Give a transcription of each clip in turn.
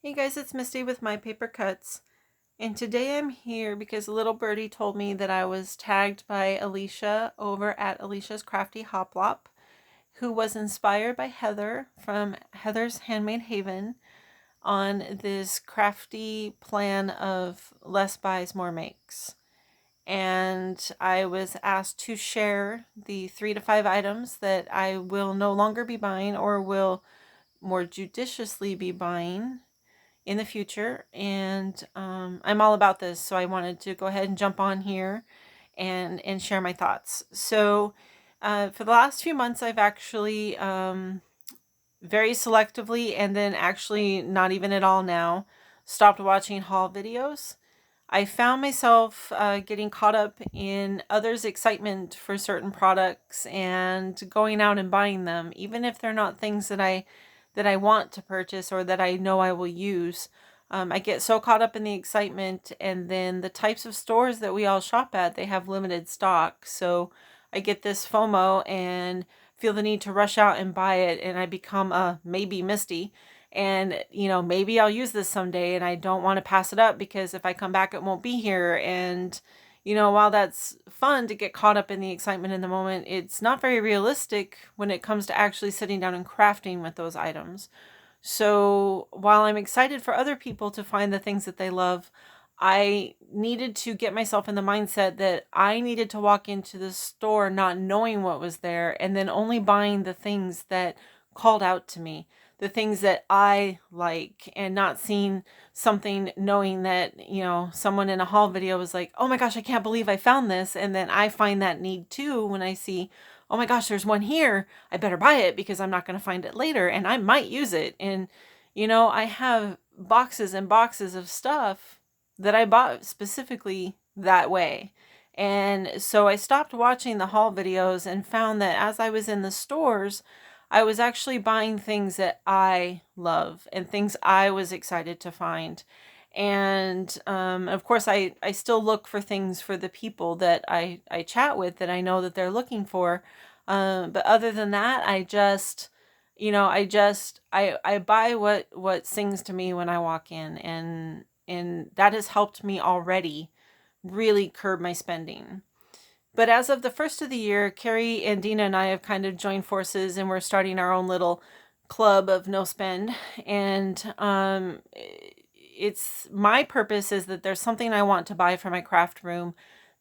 Hey guys, it's Misty with My Paper Cuts, and today I'm here because little birdie told me that I was tagged by Alicia over at Alicia's Crafty Hoplop, who was inspired by Heather from Heather's Handmade Haven on this crafty plan of less buys, more makes. And I was asked to share the 3 to 5 items that I will no longer be buying or will more judiciously be buying in the future. And I'm all about this, so I wanted to go ahead and jump on here and share my thoughts. So for the last few months, I've actually very selectively, and then actually not even at all now, stopped watching haul videos. I found myself getting caught up in others' excitement for certain products and going out and buying them, even if they're not things that I want to purchase or that I know I will use. I get so caught up in the excitement, and then the types of stores that we all shop at, they have limited stock. So I get this FOMO and feel the need to rush out and buy it, and I become a maybe Misty. And, maybe I'll use this someday, and I don't want to pass it up because if I come back, it won't be here. And, while that's fun to get caught up in the excitement in the moment, it's not very realistic when it comes to actually sitting down and crafting with those items. So while I'm excited for other people to find the things that they love, I needed to get myself in the mindset that I needed to walk into the store not knowing what was there and then only buying the things that called out to me, the things that I like, and not seeing something knowing that, someone in a haul video was like, oh my gosh, I can't believe I found this. And then I find that need too when I see, oh my gosh, there's one here. I better buy it because I'm not going to find it later and I might use it. And, I have boxes and boxes of stuff that I bought specifically that way. And so I stopped watching the haul videos and found that as I was in the stores, I was actually buying things that I love and things I was excited to find. And of course, I still look for things for the people that I chat with that I know that they're looking for. But other than that, I buy what sings to me when I walk in, and that has helped me already really curb my spending. But as of the first of the year, Carrie and Dina and I have kind of joined forces, and we're starting our own little club of no spend. And it's my purpose is that there's something I want to buy for my craft room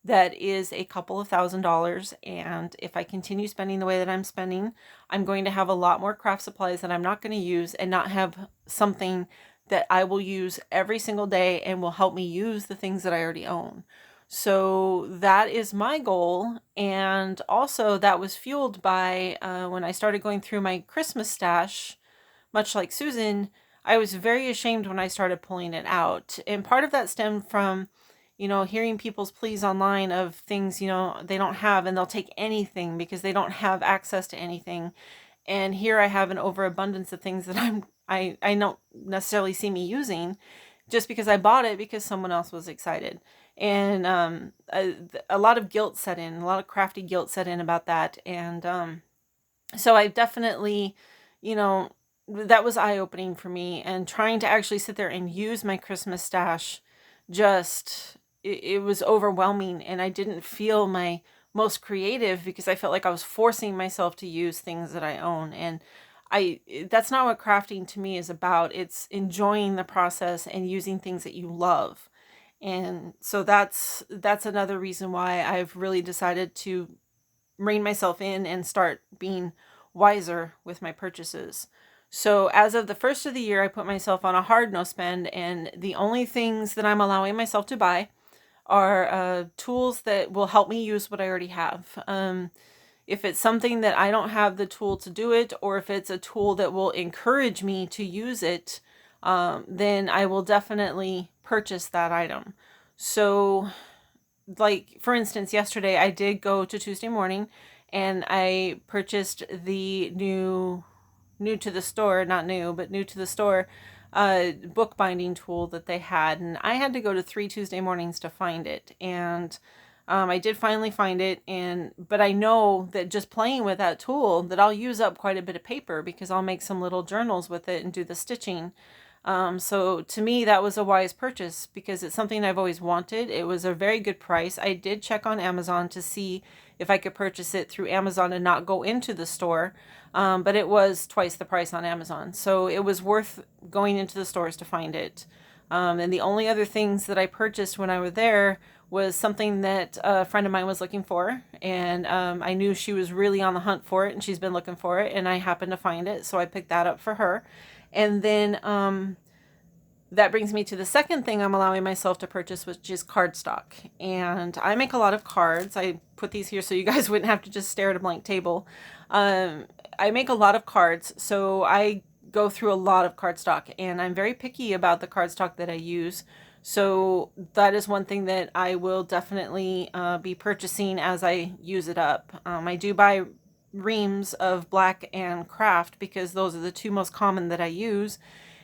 that is a couple of $1,000s. And if I continue spending the way that I'm spending, I'm going to have a lot more craft supplies that I'm not going to use and not have something that I will use every single day and will help me use the things that I already own. So that is my goal. And also, that was fueled by when I started going through my Christmas stash, much like Susan, I was very ashamed when I started pulling it out. And part of that stemmed from, hearing people's pleas online of things, they don't have, and they'll take anything because they don't have access to anything. And here I have an overabundance of things that I don't necessarily see me using just because I bought it because someone else was excited. And a lot of guilt set in, a lot of crafty guilt set in about that. And so I definitely, that was eye-opening for me. And trying to actually sit there and use my Christmas stash, it was overwhelming. And I didn't feel my most creative because I felt like I was forcing myself to use things that I own. And that's not what crafting to me is about. It's enjoying the process and using things that you love. And so that's another reason why I've really decided to rein myself in and start being wiser with my purchases. So as of the first of the year, I put myself on a hard no spend, and the only things that I'm allowing myself to buy are tools that will help me use what I already have. If it's something that I don't have the tool to do it, or if it's a tool that will encourage me to use it, then I will definitely purchase that item. So, like, for instance, yesterday I did go to Tuesday Morning and I purchased the new to the store, not new, but new to the store bookbinding tool that they had. And I had to go to 3 Tuesday Mornings to find it. And I did finally find it, but I know that just playing with that tool that I'll use up quite a bit of paper because I'll make some little journals with it and do the stitching. So to me, that was a wise purchase because it's something I've always wanted. It was a very good price. I did check on Amazon to see if I could purchase it through Amazon and not go into the store. But it was twice the price on Amazon. So it was worth going into the stores to find it. And the only other things that I purchased when I was there was something that a friend of mine was looking for. And I knew she was really on the hunt for it and she's been looking for it. And I happened to find it. So I picked that up for her. And then that brings me to the second thing I'm allowing myself to purchase, which is cardstock. And I make a lot of cards. I put these here so you guys wouldn't have to just stare at a blank table. I make a lot of cards, so I go through a lot of cardstock, and I'm very picky about the cardstock that I use. So that is one thing that I will definitely be purchasing as I use it up. I do buy reams of black and craft because those are the two most common that I use.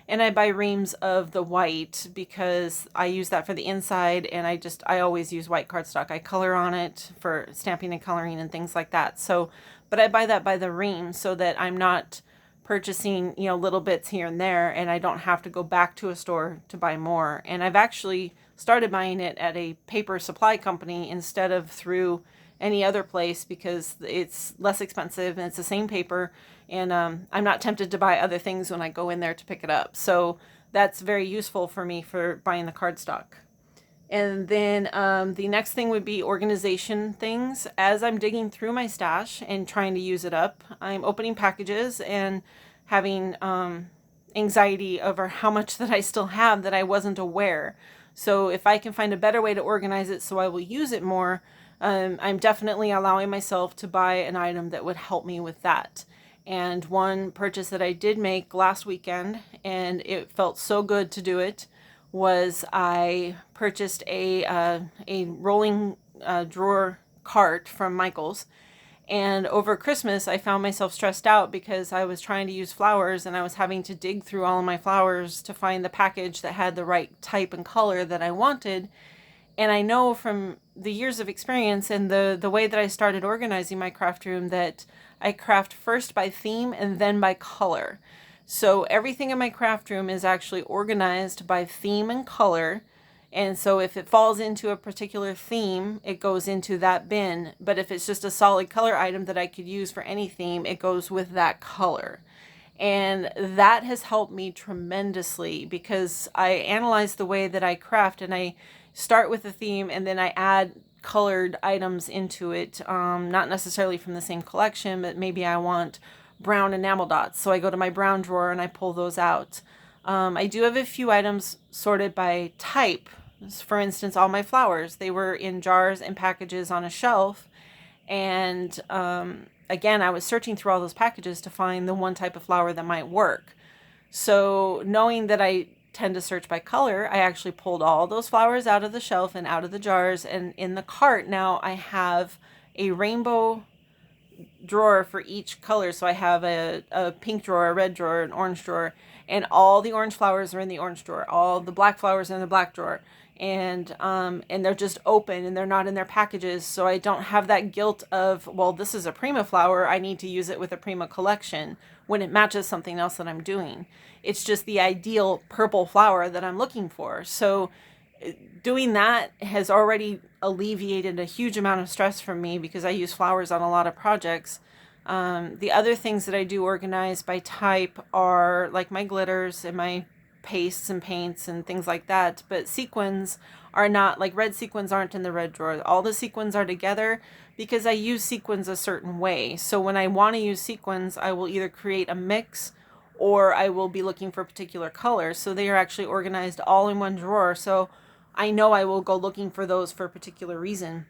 And I buy reams of the white because I use that for the inside, and I always use white cardstock. I color on it for stamping and coloring and things like that. So, but I buy that by the ream so that I'm not purchasing, little bits here and there, and I don't have to go back to a store to buy more. And I've actually started buying it at a paper supply company instead of through any other place because it's less expensive and it's the same paper, and I'm not tempted to buy other things when I go in there to pick it up. So that's very useful for me for buying the cardstock. And then the next thing would be organization things. As I'm digging through my stash and trying to use it up, I'm opening packages and having anxiety over how much that I still have that I wasn't aware. So if I can find a better way to organize it so I will use it more, I'm definitely allowing myself to buy an item that would help me with that. And one purchase that I did make last weekend, and it felt so good to do it, was I purchased a rolling drawer cart from Michael's. And over Christmas, I found myself stressed out because I was trying to use flowers and I was having to dig through all of my flowers to find the package that had the right type and color that I wanted. And I know from the years of experience and the way that I started organizing my craft room that I craft first by theme and then by color. So everything in my craft room is actually organized by theme and color. And so if it falls into a particular theme, it goes into that bin. But if it's just a solid color item that I could use for any theme, it goes with that color. And that has helped me tremendously because I analyze the way that I craft, and I start with a theme and then I add colored items into it. Not necessarily from the same collection, but maybe I want brown enamel dots. So I go to my brown drawer and I pull those out. I do have a few items sorted by type. For instance, all my flowers, they were in jars and packages on a shelf. And again, I was searching through all those packages to find the one type of flower that might work. So knowing that I tend to search by color, I actually pulled all those flowers out of the shelf and out of the jars. And in the cart now I have a rainbow drawer for each color. So I have a pink drawer, a red drawer, an orange drawer, and all the orange flowers are in the orange drawer. All the black flowers are in the black drawer. And they're just open and they're not in their packages. So I don't have that guilt of, well, this is a Prima flower, I need to use it with a Prima collection when it matches something else that I'm doing. It's just the ideal purple flower that I'm looking for. So doing that has already alleviated a huge amount of stress from me because I use flowers on a lot of projects. The other things that I do organize by type are like my glitters and my pastes and paints and things like that. But sequins are not, like red sequins aren't in the red drawer. All the sequins are together because I use sequins a certain way. So when I want to use sequins, I will either create a mix or I will be looking for particular colors. So they are actually organized all in one drawer. So I know I will go looking for those for a particular reason.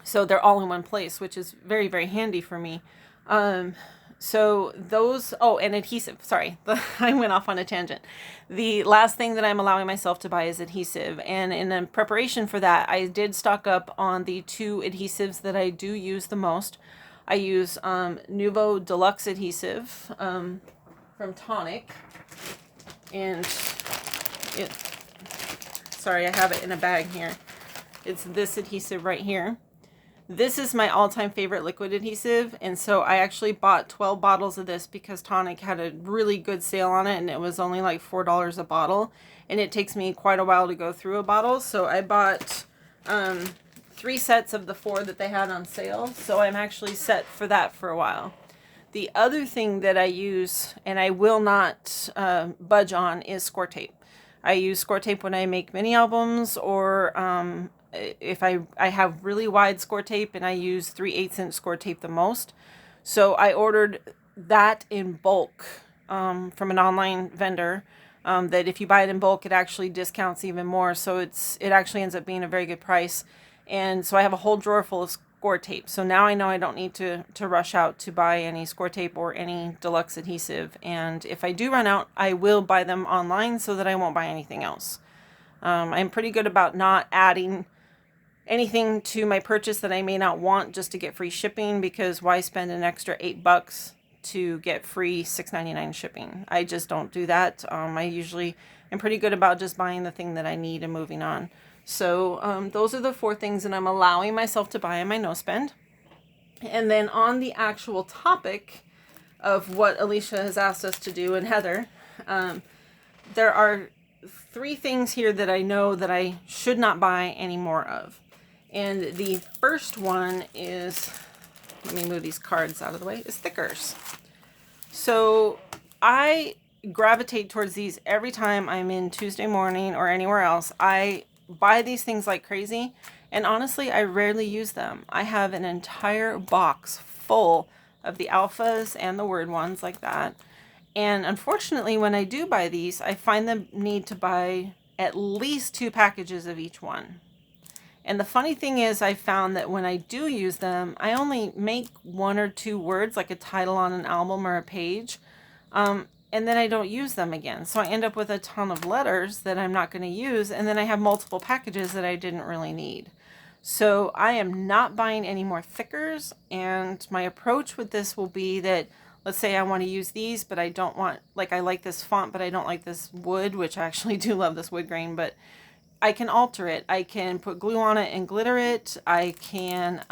So they're all in one place, which is very, very handy for me. So those, and adhesive, sorry, I went off on a tangent. The last thing that I'm allowing myself to buy is adhesive. And in preparation for that, I did stock up on the two adhesives that I do use the most. I use Nuvo Deluxe adhesive from Tonic. And sorry, I have it in a bag here. It's this adhesive right here. This is my all-time favorite liquid adhesive, and so I actually bought 12 bottles of this because Tonic had a really good sale on it, and it was only like $4 a bottle, and it takes me quite a while to go through a bottle, so I bought 3 sets of the 4 that they had on sale, so I'm actually set for that for a while. The other thing that I use, and I will not budge on, is score tape. I use score tape when I make mini albums, or if I have really wide score tape, and I use 3/8" score tape the most. So I ordered that in bulk from an online vendor. That if you buy it in bulk, it actually discounts even more. So it actually ends up being a very good price. And so I have a whole drawer full of score tape. So now I know I don't need to rush out to buy any score tape or any deluxe adhesive. And if I do run out, I will buy them online so that I won't buy anything else. I'm pretty good about not adding anything to my purchase that I may not want just to get free shipping, because why spend an extra $8 to get free $6.99 shipping? I just don't do that. I usually am pretty good about just buying the thing that I need and moving on. So those are the 4 things that I'm allowing myself to buy in my no spend. And then on the actual topic of what Alicia has asked us to do, and Heather, there are 3 things here that I know that I should not buy any more of. And the first one is, let me move these cards out of the way, is stickers. So I gravitate towards these every time I'm in Tuesday Morning or anywhere else. I buy these things like crazy, and honestly, I rarely use them. I have an entire box full of the alphas and the word ones like that. And unfortunately, when I do buy these, I find the need to buy at least 2 packages of each one. And the funny thing is, I found that when I do use them, I only make 1 or 2 words, like a title on an album or a page, and then I don't use them again. So I end up with a ton of letters that I'm not going to use, and then I have multiple packages that I didn't really need. So I am not buying any more thickers, and my approach with this will be that, let's say I want to use these, but I don't want, like, I like this font, but I don't like this wood, which I actually do love this wood grain, but I can alter it. I can put glue on it and glitter it. I can,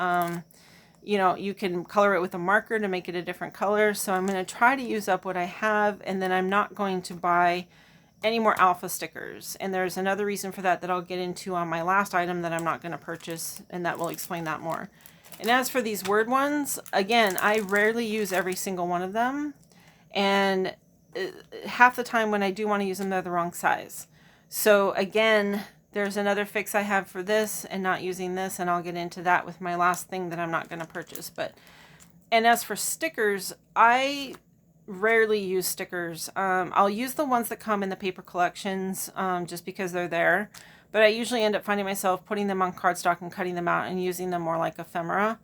you can color it with a marker to make it a different color. So I'm going to try to use up what I have, and then I'm not going to buy any more alpha stickers. And there's another reason for that I'll get into on my last item that I'm not going to purchase, and that will explain that more. And as for these word ones, again, I rarely use every single one of them. And half the time when I do want to use them, they're the wrong size. So again, there's another fix I have for this and not using this, and I'll get into that with my last thing that I'm not going to purchase. And as for stickers, I rarely use stickers. I'll use the ones that come in the paper collections just because they're there, but I usually end up finding myself putting them on cardstock and cutting them out and using them more like ephemera.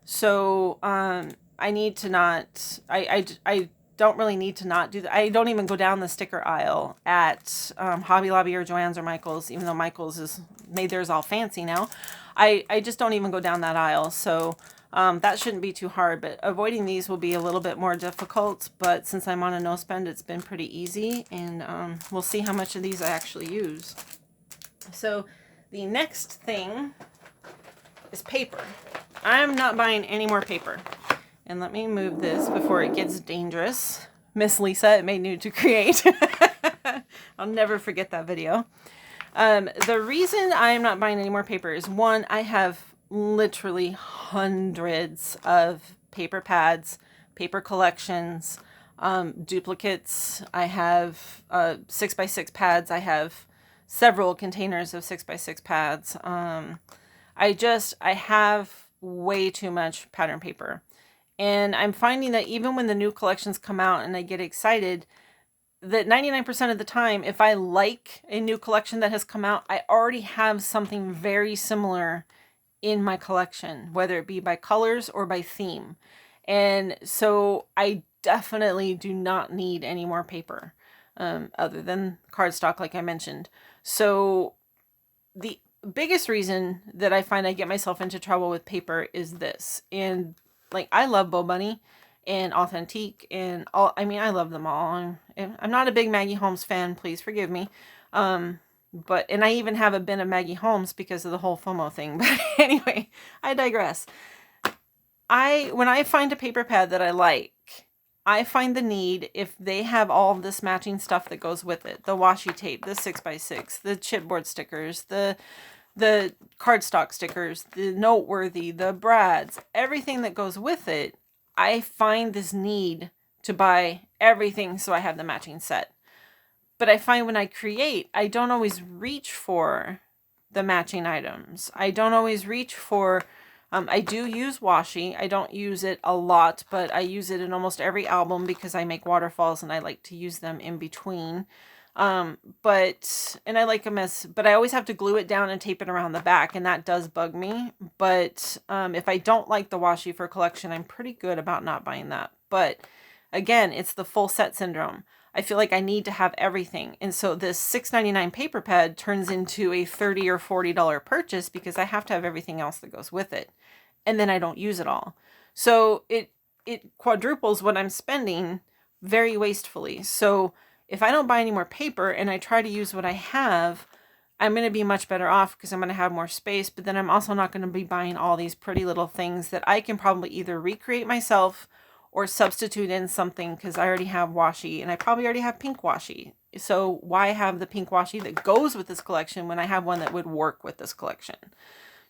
So I need to not, I don't really need to not do that. I don't even go down the sticker aisle at Hobby Lobby or Joann's or Michael's, even though Michael's has made theirs all fancy now. I just don't even go down that aisle. So that shouldn't be too hard, but avoiding these will be a little bit more difficult. But since I'm on a no spend, it's been pretty easy, and we'll see how much of these I actually use. So the next thing is paper. I'm not buying any more paper. And let me move this before it gets dangerous. Miss Lisa, it made new to create. I'll never forget that video. The reason I'm not buying any more paper is, 1, I have literally hundreds of paper pads, paper collections, duplicates. I have 6x6 pads. I have several containers of 6x6 pads. I have way too much pattern paper. And I'm finding that even when the new collections come out and I get excited, that 99% of the time, if I like a new collection that has come out, I already have something very similar in my collection, whether it be by colors or by theme. And so I definitely do not need any more paper other than cardstock, like I mentioned. So the biggest reason that I find I get myself into trouble with paper is this. And like, I love Bo Bunny and Authentique and all. I mean, I love them all. I'm not a big Maggie Holmes fan. Please forgive me. and I even have a bin of Maggie Holmes because of the whole FOMO thing. But anyway, I digress. When I find a paper pad that I like, I find the need, if they have all of this matching stuff that goes with it, the washi tape, the 6x6, the chipboard stickers, the cardstock stickers, the Noteworthy, the brads, everything that goes with it, I find this need to buy everything so I have the matching set. But I find when I create, I don't always reach for the matching items. I don't always reach for, I do use washi. I don't use it a lot, but I use it in almost every album because I make waterfalls and I like to use them in between. And I like them but I always have to glue it down and tape it around the back, and that does bug me. But if I don't like the washi for collection, I'm pretty good about not buying that. But again, it's the full set syndrome. I feel like I need to have everything. And so this $6.99 paper pad turns into a $30 or $40 purchase because I have to have everything else that goes with it. And then I don't use it all. So it quadruples what I'm spending very wastefully. So if I don't buy any more paper and I try to use what I have, I'm going to be much better off because I'm going to have more space. But then I'm also not going to be buying all these pretty little things that I can probably either recreate myself or substitute in something, because I already have washi and I probably already have pink washi. So why have the pink washi that goes with this collection when I have one that would work with this collection?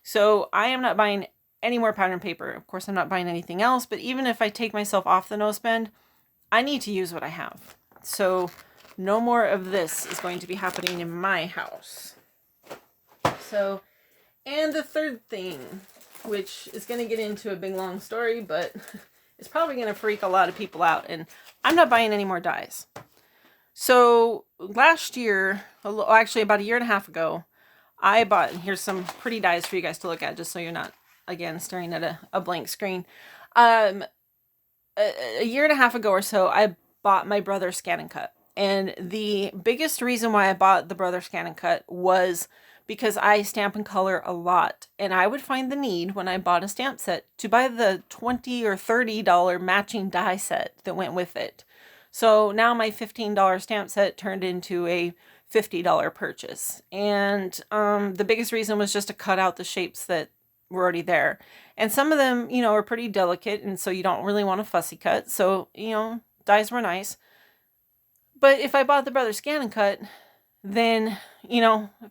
So I am not buying any more pattern paper. Of course, I'm not buying anything else, but even if I take myself off the no spend, I need to use what I have. So no more of this is going to be happening in my house. So, and the third thing, which is going to get into a big long story, but it's probably going to freak a lot of people out, and I'm not buying any more dies. So last year, actually about a year and a half ago, I bought, and here's some pretty dies for you guys to look at, just so you're not, again, staring at a blank screen. A year and a half ago or so, I bought my Brother Scan and Cut. And the biggest reason why I bought the Brother Scan and Cut was because I stamp and color a lot. And I would find the need when I bought a stamp set to buy the $20 or $30 matching die set that went with it. So now my $15 stamp set turned into a $50 purchase. And the biggest reason was just to cut out the shapes that were already there. And some of them, are pretty delicate, and so you don't really want a fussy cut. So, dies were nice. But if I bought the Brother Scan and Cut, then,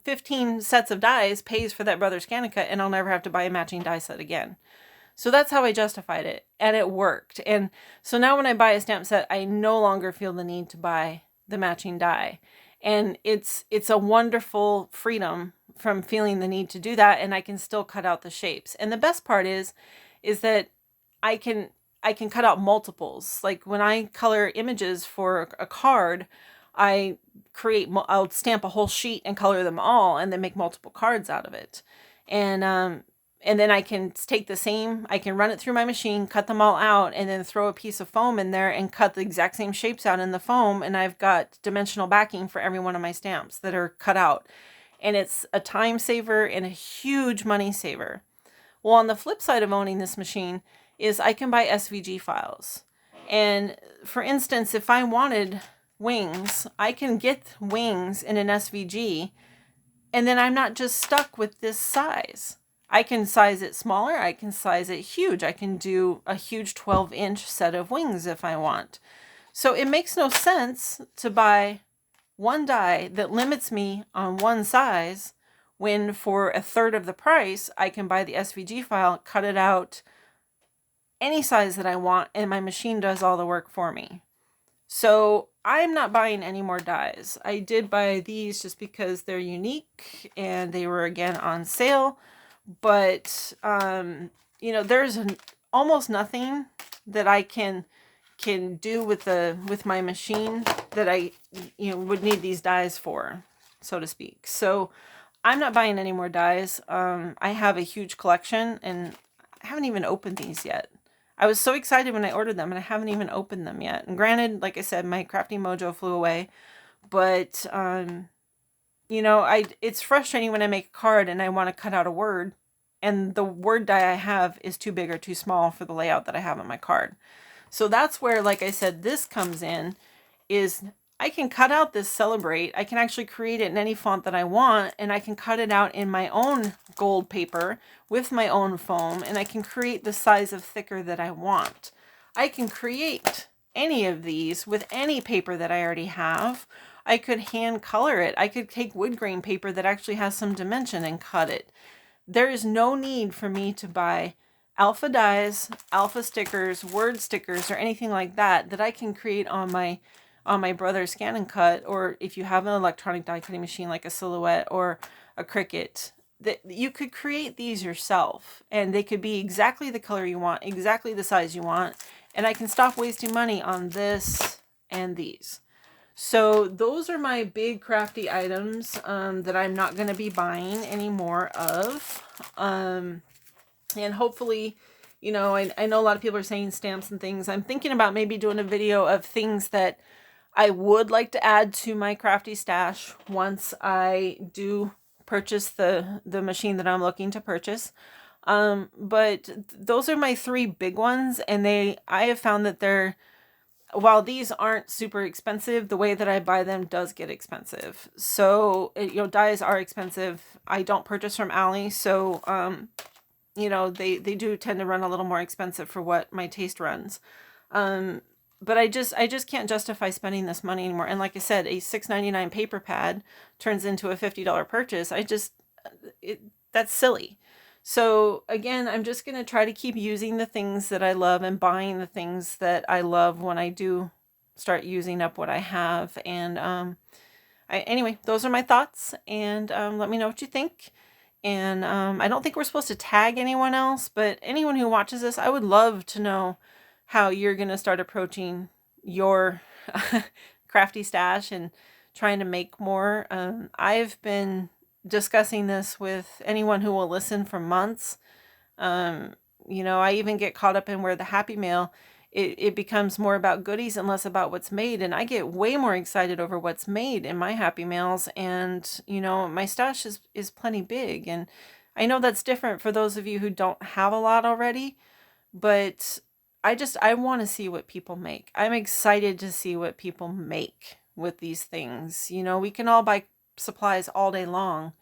15 sets of dies pays for that Brother Scan and Cut, and I'll never have to buy a matching die set again. So that's how I justified it, and it worked. And so now when I buy a stamp set, I no longer feel the need to buy the matching die. And it's a wonderful freedom from feeling the need to do that, and I can still cut out the shapes. And the best part is that I can cut out multiples. Like when I color images for a card, I'll stamp a whole sheet and color them all and then make multiple cards out of it. And then I can take I can run it through my machine, cut them all out, and then throw a piece of foam in there and cut the exact same shapes out in the foam. And I've got dimensional backing for every one of my stamps that are cut out. And it's a time saver and a huge money saver. Well, on the flip side of owning this machine is I can buy SVG files. And for instance, if I wanted wings, I can get wings in an SVG, and then I'm not just stuck with this size. I can size it smaller, I can size it huge. I can do a huge 12-inch set of wings if I want. So it makes no sense to buy one die that limits me on one size when for a third of the price, I can buy the SVG file, cut it out any size that I want, and my machine does all the work for me. So I'm not buying any more dies. I did buy these just because they're unique and they were again on sale. But, there's almost nothing that I can do with my machine that I, would need these dies for, so to speak. So I'm not buying any more dies. I have a huge collection, and I haven't even opened these yet. I was so excited when I ordered them, and I haven't even opened them yet. And granted, like I said, my crafting mojo flew away, but, it's frustrating when I make a card and I want to cut out a word, and the word die I have is too big or too small for the layout that I have on my card. So that's where, like I said, this comes in, is I can cut out this Celebrate. I can actually create it in any font that I want, and I can cut it out in my own gold paper with my own foam, and I can create the size of thicker that I want. I can create any of these with any paper that I already have. I could hand color it. I could take wood grain paper that actually has some dimension and cut it. There is no need for me to buy alpha dies, alpha stickers, word stickers, or anything like that that I can create on my Brother Scan and Cut, or if you have an electronic die cutting machine like a Silhouette or a Cricut, that you could create these yourself, and they could be exactly the color you want, exactly the size you want, and I can stop wasting money on this and these. So those are my big crafty items that I'm not going to be buying any more of. And hopefully, you know, I know a lot of people are saying stamps and things. I'm thinking about maybe doing a video of things that I would like to add to my crafty stash once I do purchase the machine that I'm looking to purchase. But those are my three big ones, and I have found that while these aren't super expensive, the way that I buy them does get expensive. So, you know, dies are expensive. I don't purchase from Ali, so you know, they do tend to run a little more expensive for what my taste runs. But I just can't justify spending this money anymore. And like I said, a $6.99 paper pad turns into a $50 purchase. That's silly. So again, I'm just going to try to keep using the things that I love and buying the things that I love when I do start using up what I have. And anyway, those are my thoughts, and let me know what you think. And I don't think we're supposed to tag anyone else, but anyone who watches this, I would love to know how you're going to start approaching your crafty stash and trying to make more. I've been discussing this with anyone who will listen for months. You know, I even get caught up in where the Happy Mail, it becomes more about goodies and less about what's made. And I get way more excited over what's made in my Happy Mails. And, you know, my stash is plenty big. And I know that's different for those of you who don't have a lot already, but I want to see what people make. I'm excited to see what people make with these things. You know, we can all buy supplies all day long,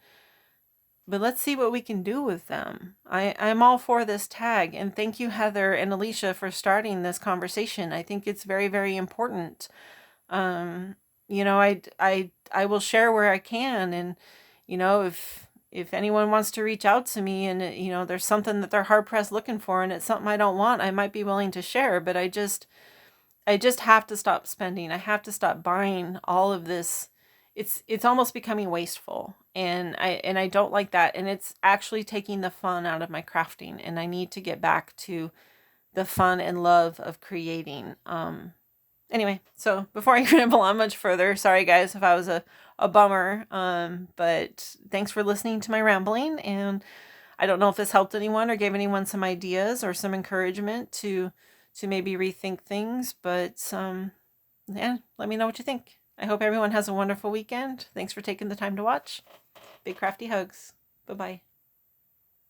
but let's see what we can do with them. I'm all for this tag, and thank you, Heather and Alicia, for starting this conversation. I think it's very, very important. You know, I will share where I can, and you know, if anyone wants to reach out to me and, you know, there's something that they're hard pressed looking for and it's something I don't want, I might be willing to share, but I just have to stop spending. I have to stop buying all of this. It's almost becoming wasteful, and I don't like that, and it's actually taking the fun out of my crafting, and I need to get back to the fun and love of creating. Anyway, so before I ramble on much further, sorry guys if I was a bummer, but thanks for listening to my rambling, and I don't know if this helped anyone or gave anyone some ideas or some encouragement to maybe rethink things, but yeah, let me know what you think. I hope everyone has a wonderful weekend. Thanks for taking the time to watch. Big crafty hugs. Bye-bye.